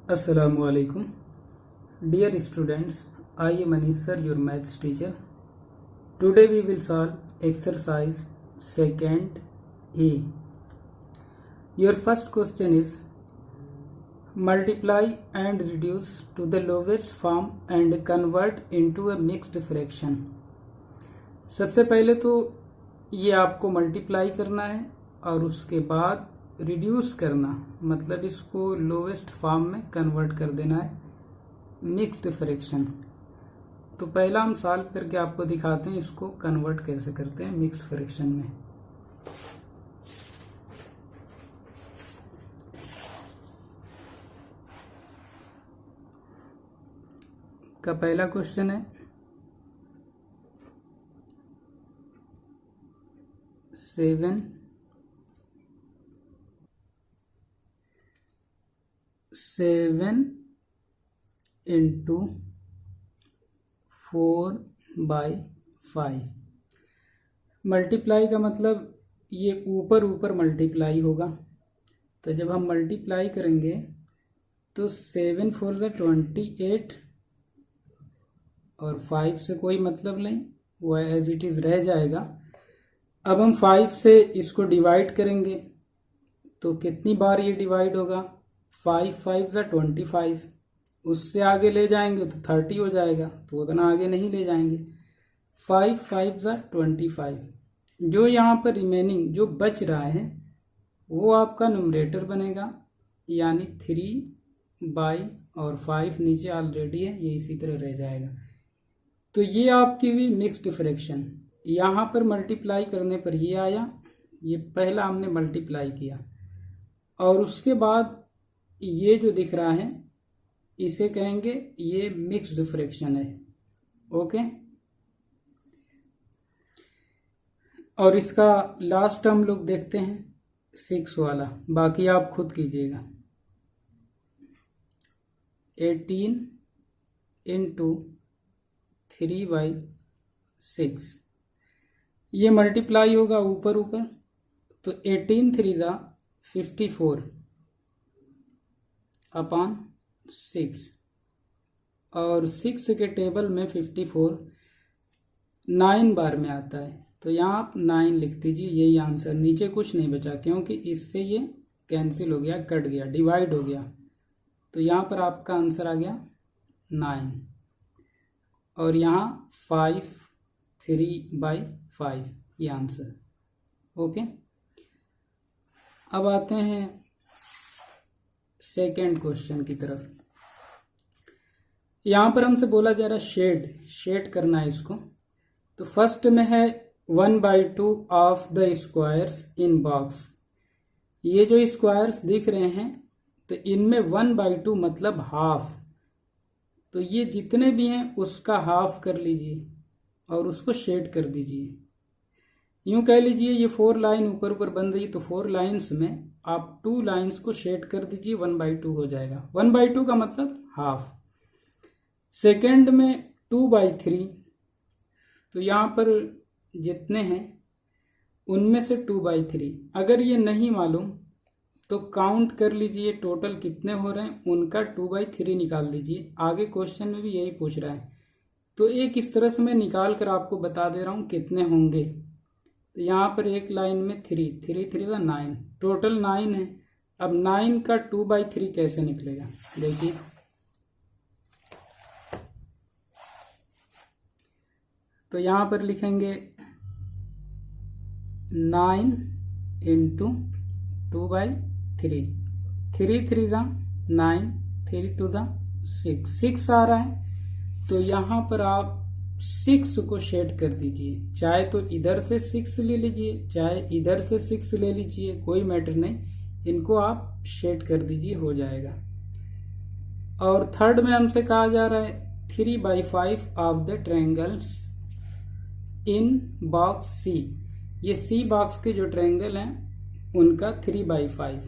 Assalamualaikum. Dear students, I am Manish sir, your maths teacher. Today we will solve exercise second A. Your first question is multiply and reduce to the lowest form and convert into a mixed fraction. सबसे पहले तो ये आपको multiply करना है और उसके बाद रिड्यूस करना, मतलब इसको लोवेस्ट फॉर्म में कन्वर्ट कर देना है मिक्स्ड फ्रैक्शन। तो पहला हम सॉल्व करके आपको दिखाते हैं इसको कन्वर्ट कैसे करते हैं मिक्स्ड फ्रैक्शन में। का पहला क्वेश्चन है 7 into 4/5। मल्टीप्लाई का मतलब ये ऊपर ऊपर मल्टीप्लाई होगा। तो जब हम मल्टीप्लाई करेंगे तो 7 4 28 और 5 से कोई मतलब नहीं, वह एज इट इज़ रह जाएगा। अब हम 5 से इसको डिवाइड करेंगे तो कितनी बार ये डिवाइड होगा, 5 5 25। उससे आगे ले जाएंगे तो 30 हो जाएगा, तो उतना आगे नहीं ले जाएंगे। 5 5 25। जो यहाँ पर रिमेनिंग जो बच रहा है वो आपका न्यूमरेटर बनेगा, यानी 3/5 नीचे ऑलरेडी है, ये इसी तरह रह जाएगा। तो ये आपकी हुई मिक्स्ड फ्रैक्शन। यहाँ पर मल्टीप्लाई करने पर ये आया, ये पहला हमने मल्टीप्लाई किया और उसके बाद ये जो दिख रहा है इसे कहेंगे ये मिक्स्ड फ्रैक्शन है। ओके, और इसका लास्ट हम लोग देखते हैं 6 वाला, बाकी आप खुद कीजिएगा। 18 into 3/6 ये मल्टीप्लाई होगा ऊपर ऊपर, तो 18 3 54 अपॉन 6 और 6 के टेबल में 54 9 बार में आता है, तो यहाँ आप 9 लिख दीजिए, यही आंसर। नीचे कुछ नहीं बचा क्योंकि इससे ये कैंसिल हो गया, कट गया, डिवाइड हो गया, तो यहाँ पर आपका आंसर आ गया 9 और यहाँ 5 3/5 ये आंसर। ओके, अब आते हैं सेकेंड क्वेश्चन की तरफ। यहाँ पर हमसे बोला जा रहा है शेड करना है इसको। तो फर्स्ट में है 1/2 of the squares in box. ये जो स्क्वायर्स दिख रहे हैं तो इनमें 1/2 मतलब हाफ, तो ये जितने भी हैं उसका हाफ कर लीजिए और उसको शेड कर दीजिए। यूं कह लीजिए ये 4 लाइन ऊपर ऊपर बन रही, तो 4 लाइन्स में आप 2 लाइन्स को शेड कर दीजिए, 1/2 हो जाएगा। 1/2 का मतलब हाफ। सेकेंड में 2/3, तो यहाँ पर जितने हैं उनमें से 2/3। अगर ये नहीं मालूम तो काउंट कर लीजिए टोटल कितने हो रहे हैं, उनका 2/3 निकाल लीजिए। आगे क्वेश्चन में भी यही पूछ रहा है, तो एक इस तरह से मैं निकाल कर आपको बता दे रहा हूँ कितने होंगे। तो यहाँ पर एक लाइन में 3 3 9, टोटल 9 है। अब 9 का 2/3 कैसे निकलेगा, देखिए। तो यहाँ पर लिखेंगे 9 into 2/3, 3 3 9, 3 2 6 आ रहा है। तो यहाँ पर आप 6 को शेड कर दीजिए, चाहे तो इधर से 6 ले लीजिए, चाहे इधर से 6 ले लीजिए, कोई मैटर नहीं, इनको आप शेड कर दीजिए, हो जाएगा। और थर्ड में हमसे कहा जा रहा है 3/5 of the triangles in box C. ये सी बॉक्स के जो ट्रायंगल हैं उनका 3/5।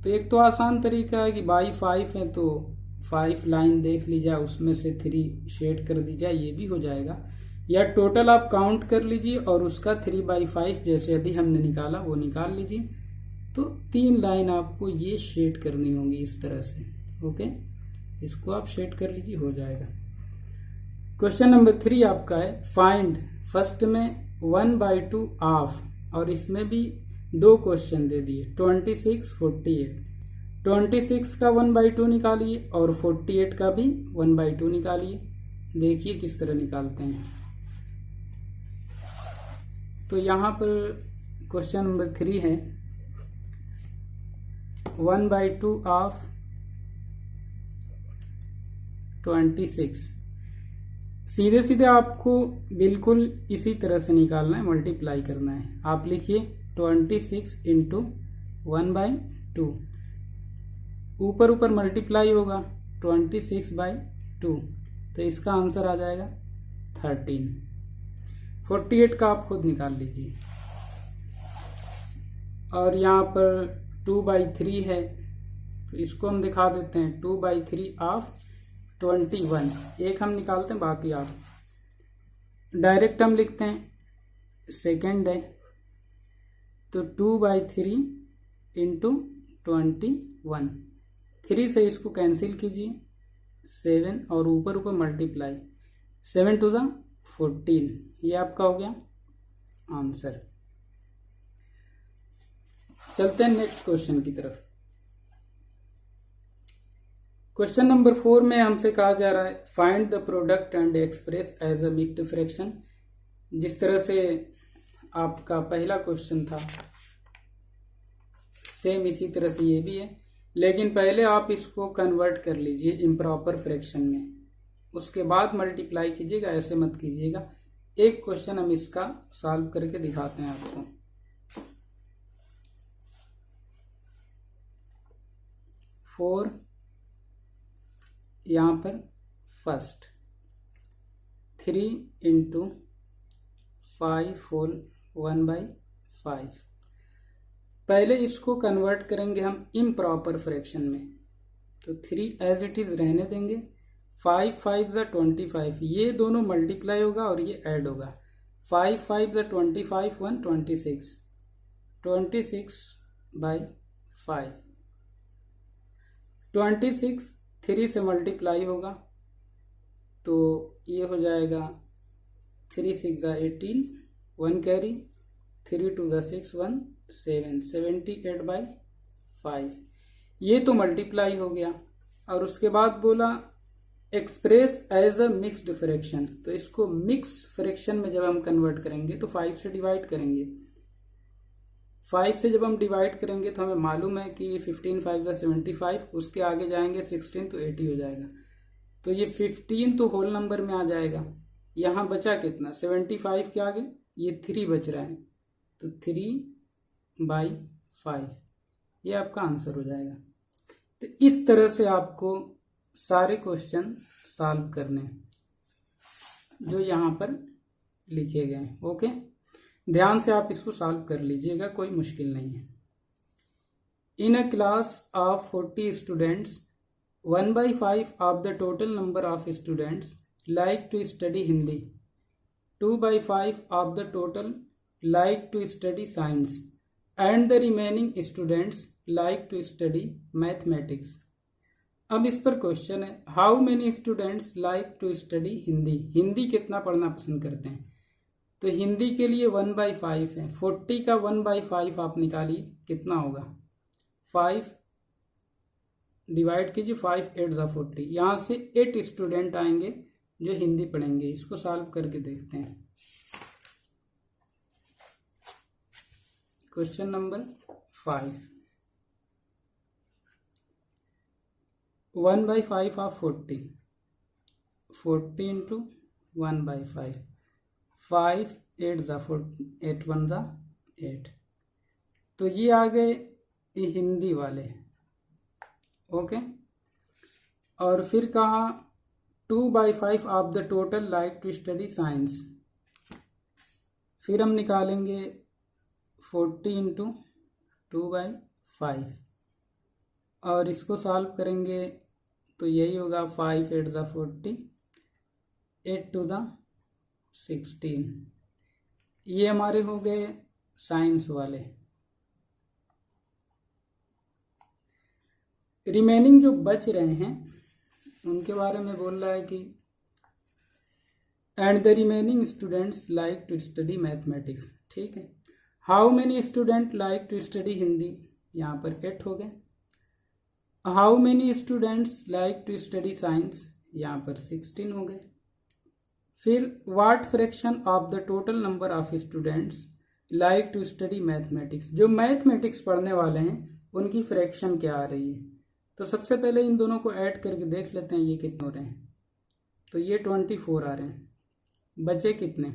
तो एक तो आसान तरीका है कि बाई 5 है तो 5 लाइन देख ली जाए, उसमें से 3 शेड कर दी जाए, ये भी हो जाएगा। या टोटल आप काउंट कर लीजिए और उसका 3/5 जैसे अभी हमने निकाला वो निकाल लीजिए। तो 3 लाइन आपको ये शेड करनी होंगी इस तरह से। ओके, इसको आप शेड कर लीजिए, हो जाएगा। क्वेश्चन नंबर 3 आपका है फाइंड, फर्स्ट में 1/2 ऑफ, और इसमें भी 2 क्वेश्चन दे दिए 26, 48। 26 का 1/2 निकालिए और 48 का भी 1/2 निकालिए। देखिए किस तरह निकालते हैं। तो यहां पर क्वेश्चन नंबर 3 है 1/2 ऑफ 26। सीधे सीधे आपको बिल्कुल इसी तरह से निकालना है, मल्टीप्लाई करना है। आप लिखिए 26 इंटू 1/2, ऊपर ऊपर मल्टीप्लाई होगा 26/2, तो इसका आंसर आ जाएगा 13। 48 का आप खुद निकाल लीजिए। और यहाँ पर 2/3 है, तो इसको हम दिखा देते हैं 2/3 ऑफ 21। एक हम निकालते हैं, बाकी आप डायरेक्ट हम लिखते हैं। सेकेंड है तो 2/3 इंटू 21, 3 से इसको कैंसिल कीजिए, 7 और ऊपर ऊपर मल्टीप्लाई, 7 टू द 14, ये आपका हो गया आंसर। चलते हैं नेक्स्ट क्वेश्चन की तरफ। क्वेश्चन नंबर 4 में हमसे कहा जा रहा है find the product and express as a mixed fraction. जिस तरह से आपका पहला क्वेश्चन था, सेम इसी तरह से ये भी है, लेकिन पहले आप इसको कन्वर्ट कर लीजिए इम्प्रॉपर फ्रैक्शन में, उसके बाद मल्टीप्लाई कीजिएगा, ऐसे मत कीजिएगा। एक क्वेश्चन हम इसका सॉल्व करके दिखाते हैं आपको। 4 यहाँ पर फर्स्ट 3 इंटू 5 होल 1/5। पहले इसको कन्वर्ट करेंगे हम इम्प्रॉपर फ्रैक्शन में, तो 3 एज इट इज रहने देंगे। 5 5 ज़ा 25, ये दोनों मल्टीप्लाई होगा और ये ऐड होगा। 5 5 ज़ा 25, 1 26, 26/5। 26 3 से मल्टीप्लाई होगा, तो ये हो जाएगा 3 6 ज़ा 18, 1 कैरी, 3 2 ज़ा 6 1 7, 78/5। ये तो मल्टीप्लाई हो गया। और उसके बाद बोला express as a mixed fraction, तो इसको मिक्स फ्रैक्शन में जब हम कन्वर्ट करेंगे तो 5 से डिवाइड करेंगे। 5 से जब हम डिवाइड करेंगे तो हमें मालूम है कि 15 5 ज़ा 75, उसके आगे जाएंगे 16 तो 80 हो जाएगा। तो ये 15 तो होल नंबर में आ जाएगा। यहाँ बचा कितना, 75 के आगे ये 3 बच रहा है, तो 3/5, ये आपका आंसर हो जाएगा। तो इस तरह से आपको सारे क्वेश्चन सॉल्व करने जो यहाँ पर लिखे गए हैं। ओके, ध्यान से आप इसको सॉल्व कर लीजिएगा, कोई मुश्किल नहीं है। In a class of 40 students 1/5 of the total number of students like to study Hindi, 2/5 of the total like to study science, and the remaining students like to study mathematics. अब इस पर क्वेश्चन है how many students like to study Hindi, Hindi कितना पढ़ना पसंद करते हैं। तो हिंदी के लिए 1/5 है, 40 का 1/5 आप निकालिए, कितना होगा, 5 डिवाइड कीजिए, 5 8 ज़ा 40, यहाँ से 8 स्टूडेंट आएंगे जो हिंदी पढ़ेंगे। इसको सॉल्व करके देखते हैं। क्वेश्चन नंबर 5, 1/5 ऑफ 40, 40 इंटू 1/5, 5 8 ज़ा 8 1 ज़ा 8, तो ये आ गए हिंदी वाले। ओके, और फिर कहा 2/5 of the total like to study science, फिर हम निकालेंगे 40 इंटू 2/5 और इसको सॉल्व करेंगे तो यही होगा 5 8 ज़ा 40, 8 2 ज़ा 16, ये हमारे हो गए साइंस वाले। रिमेनिंग जो बच रहे हैं उनके बारे में बोल रहा है कि and the remaining students like to study mathematics. ठीक है, how many student like to study Hindi, यहाँ पर 8 हो गए। How many students like to study science, यहाँ पर 16 हो गए। फिर what fraction of the total number of students like to study mathematics, जो मैथमेटिक्स पढ़ने वाले हैं उनकी फ्रैक्शन क्या आ रही है। तो सबसे पहले इन दोनों को ऐड करके देख लेते हैं ये कितने हो रहे हैं। तो ये 24 आ रहे हैं, बचे कितने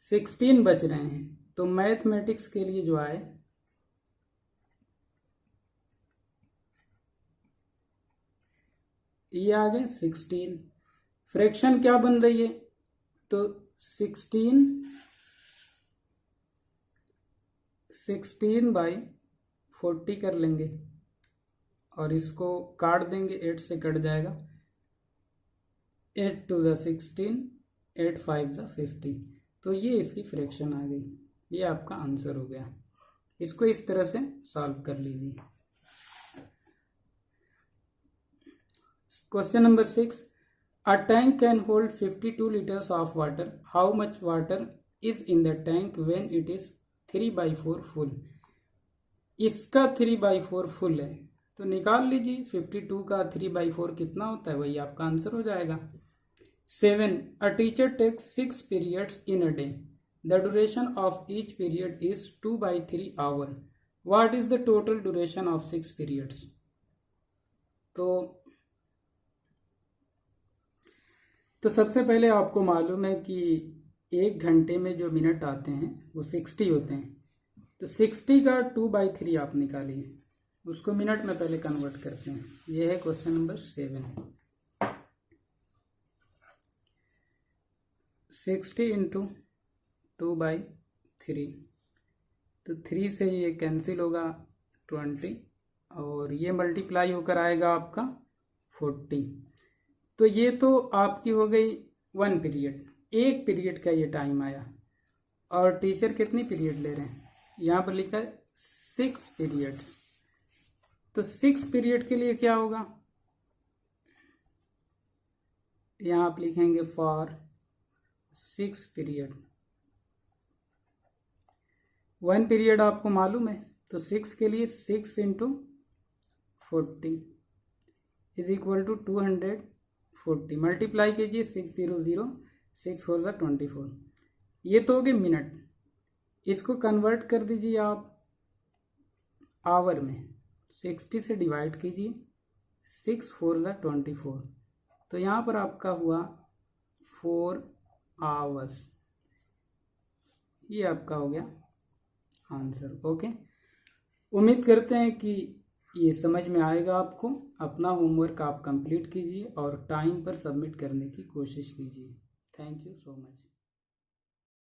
16 बच रहे हैं। तो मैथमेटिक्स के लिए जो आए ये आ गए 16। फ्रैक्शन क्या बन रही है, तो 16 बाई 40 कर लेंगे और इसको काट देंगे, 8 से कट जाएगा। 8 टू द 16, 8 5 द 50। तो ये इसकी फ्रैक्शन आ गई, ये आपका आंसर हो गया। इसको इस तरह से सॉल्व कर लीजिए। Question number 6, a tank can hold 52 liters of water, how much water is in the tank when it is 3/4 full. इसका 3/4 फुल है, तो निकाल लीजिए 52 का 3/4 कितना होता है, वही आपका आंसर हो जाएगा। 7, a teacher takes 6 periods in a day, the duration of each period is 2/3 hour, what is the total duration of 6 periods। तो सबसे पहले आपको मालूम है कि 1 घंटे में जो मिनट आते हैं वो 60 होते हैं। तो 60 का 2/3 आप निकालिए, उसको मिनट में पहले कन्वर्ट करते हैं। ये है क्वेश्चन नंबर 7। 60 इंटू 2/3, तो 3 से ये कैंसिल होगा 20 और ये मल्टीप्लाई होकर आएगा आपका 40। तो ये तो आपकी हो गई 1 पीरियड, 1 पीरियड का ये टाइम आया। और टीचर कितनी पीरियड ले रहे हैं, यहाँ पर लिखा है 6 पीरियड्स। तो 6 पीरियड के लिए क्या होगा, यहाँ आप लिखेंगे फॉर 6 पीरियड। 1 पीरियड आपको मालूम है, तो 6 के लिए 6 into 40 is equal to 240। Multiply कीजिए 600, 6 4 ज़ा 24। ये तो हो गए मिनट। इसको कन्वर्ट कर दीजिए आप आवर में, 60 से डिवाइड कीजिए, 6 4 ज़ा 24। तो यहाँ पर आपका हुआ 4 hours। ये आपका हो गया आंसर। ओके, उम्मीद करते हैं कि ये समझ में आएगा आपको। अपना होमवर्क आप कंप्लीट कीजिए और टाइम पर सबमिट करने की कोशिश कीजिए। Thank you so much.